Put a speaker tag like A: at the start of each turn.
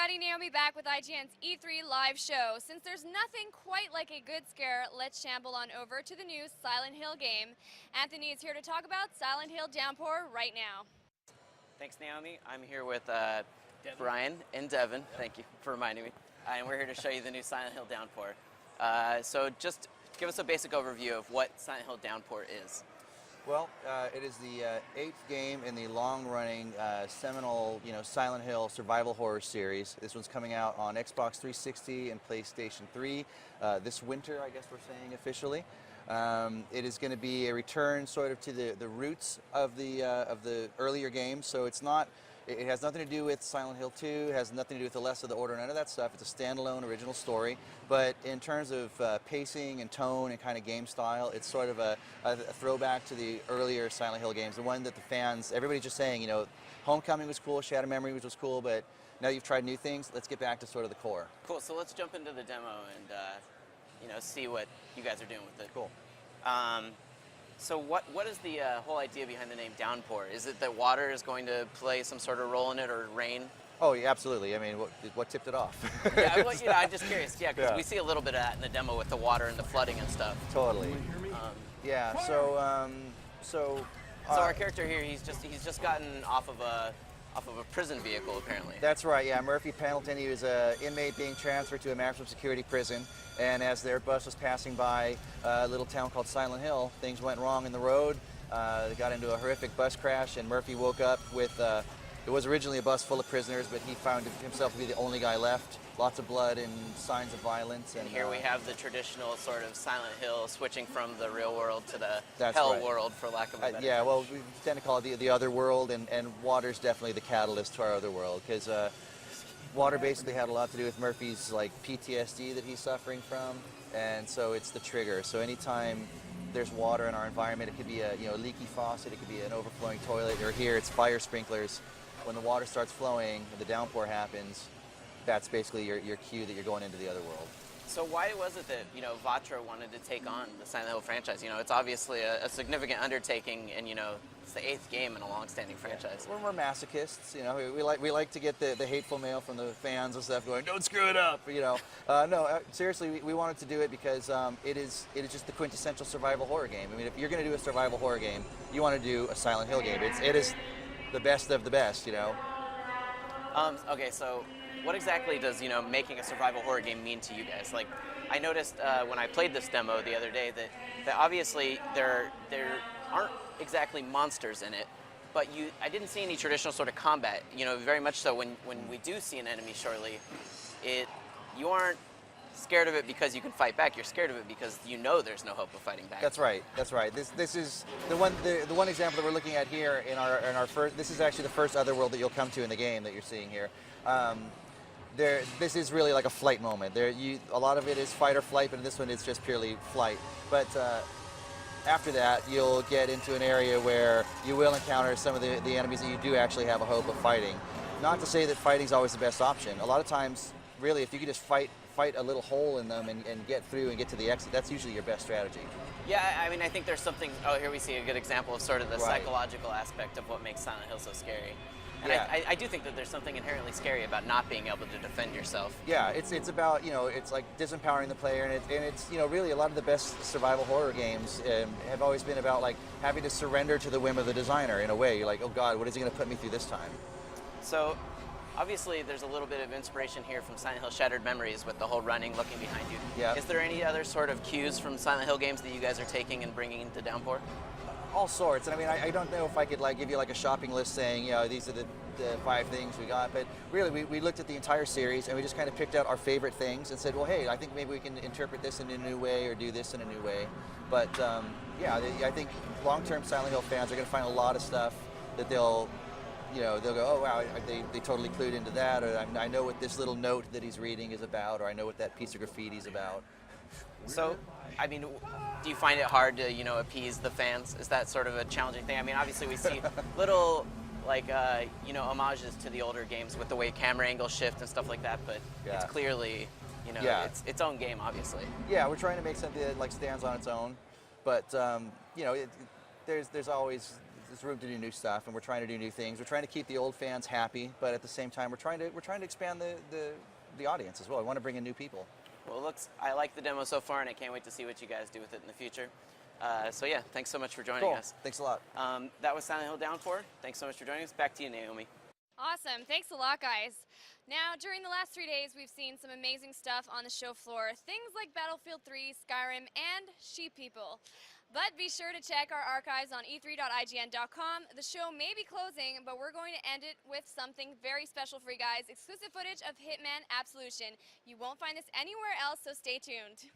A: everybody, Naomi back with IGN's E3 live show. Since there's nothing quite like a good scare, let's shamble on over to the new Silent Hill game. Anthony is here to talk about Silent Hill Downpour right now.
B: Thanks, Naomi. I'm here with Brian and Devin. Thank you for reminding me. And we're here to show you the new Silent Hill Downpour. So just give us a basic overview of what Silent Hill Downpour is.
C: Well, it is the 8th game in the long-running, seminal, Silent Hill survival horror series. This one's coming out on Xbox 360 and PlayStation 3 this winter, I guess we're saying officially. It is going to be a return, sort of, to the roots of the earlier games. So it's not. It has nothing to do with Silent Hill 2, it has nothing to do with the Less of the Order, none of that stuff. It's a standalone original story. But in terms of pacing and tone and kind of game style, it's sort of a throwback to the earlier Silent Hill games, the one that the fans, everybody's just saying, Homecoming was cool, Shadow Memory was cool, but now you've tried new things, let's get back to sort of the core.
B: Cool, so let's jump into the demo and see what you guys are doing with it.
C: Cool.
B: So what is the whole idea behind the name Downpour? Is it that water is going to play some sort of role in it, or rain?
C: Oh, yeah, absolutely. I mean, what tipped it off?
B: Yeah, well, I'm just curious. Yeah, because we see a little bit of that in the demo with the water and the flooding and stuff.
C: Totally. Yeah. So
B: our character here, he's just gotten off of a prison vehicle, apparently.
C: That's right, yeah. Murphy Pendleton, he was an inmate being transferred to a maximum security prison, and as their bus was passing by a little town called Silent Hill, things went wrong in the road. They got into a horrific bus crash, and Murphy woke up with, it was originally a bus full of prisoners, but he found himself to be the only guy left. Lots of blood and signs of violence.
B: And here we have the traditional sort of Silent Hill switching from the real world to the
C: That's
B: hell
C: right.
B: world, for lack of a better
C: yeah,
B: term.
C: well, we tend to call it the other world, and water's definitely the catalyst to our other world, because water basically had a lot to do with Murphy's PTSD that he's suffering from, and so it's the trigger. So anytime there's water in our environment, it could be a leaky faucet, it could be an overflowing toilet, or here it's fire sprinklers. When the water starts flowing, the downpour happens, that's basically your cue that you're going into the other world.
B: So why was it that Vatra wanted to take on the Silent Hill franchise? It's obviously a significant undertaking, and it's the 8th game in a long-standing franchise.
C: We're masochists, we like to get the hateful mail from the fans and stuff going, don't screw it up, No, seriously, we wanted to do it because it is just the quintessential survival horror game. I mean, if you're going to do a survival horror game, you want to do a Silent Hill game. It is the best of the best,
B: Okay, so what exactly does making a survival horror game mean to you guys? Like, I noticed when I played this demo the other day that obviously there aren't exactly monsters in it, but I didn't see any traditional sort of combat. Very much so when we do see an enemy shortly, you aren't scared of it because you can fight back. You're scared of it because there's no hope of fighting back.
C: That's right. That's right. This is the one example that we're looking at here in our first. This is actually the first other world that you'll come to in the game that you're seeing here. This is really like a flight moment. A lot of it is fight or flight, but in this one it's just purely flight. But after that, you'll get into an area where you will encounter some of the enemies that you do actually have a hope of fighting. Not to say that fighting is always the best option. A lot of times, really, if you could just fight a little hole in them and get through and get to the exit, that's usually your best strategy.
B: Yeah, I mean, I think there's something. Oh, here we see a good example of sort of the psychological aspect of what makes Silent Hill so scary. And
C: yeah.
B: I do think that there's something inherently scary about not being able to defend yourself.
C: Yeah, it's about, it's like disempowering the player, and it's really a lot of the best survival horror games have always been about having to surrender to the whim of the designer in a way. You're like, oh God, what is he going to put me through this time?
B: So, obviously there's a little bit of inspiration here from Silent Hill Shattered Memories with the whole running, looking behind you.
C: Yeah.
B: Is there any other sort of cues from Silent Hill games that you guys are taking and bringing into Downpour?
C: All sorts, and I mean, I don't know if I could give you a shopping list saying, these are the 5 things we got, but really we looked at the entire series and we just kind of picked out our favorite things and said, well, hey, I think maybe we can interpret this in a new way or do this in a new way. But I think long-term Silent Hill fans are going to find a lot of stuff that they'll go, oh wow, they totally clued into that, or I know what this little note that he's reading is about, or I know what that piece of graffiti is about.
B: So, I mean, do you find it hard to, appease the fans? Is that sort of a challenging thing? I mean, obviously we see little, homages to the older games with the way camera angles shift and stuff like that, but it's clearly, it's its own game, obviously.
C: Yeah, we're trying to make something that stands on its own, but, there's always there's room to do new stuff, and we're trying to do new things. We're trying to keep the old fans happy, but at the same time, we're trying to expand the audience as well. We want to bring in new people.
B: Well, I like the demo so far, and I can't wait to see what you guys do with it in the future. So yeah, thanks so much for joining
C: Cool.
B: us.
C: Thanks a lot.
B: That was Silent Hill Downpour. Thanks so much for joining us. Back to you, Naomi.
A: Awesome. Thanks a lot, guys. Now, during the last 3 days, we've seen some amazing stuff on the show floor. Things like Battlefield 3, Skyrim, and Sheep People. But be sure to check our archives on e3.ign.com. The show may be closing, but we're going to end it with something very special for you guys. Exclusive footage of Hitman Absolution. You won't find this anywhere else, so stay tuned.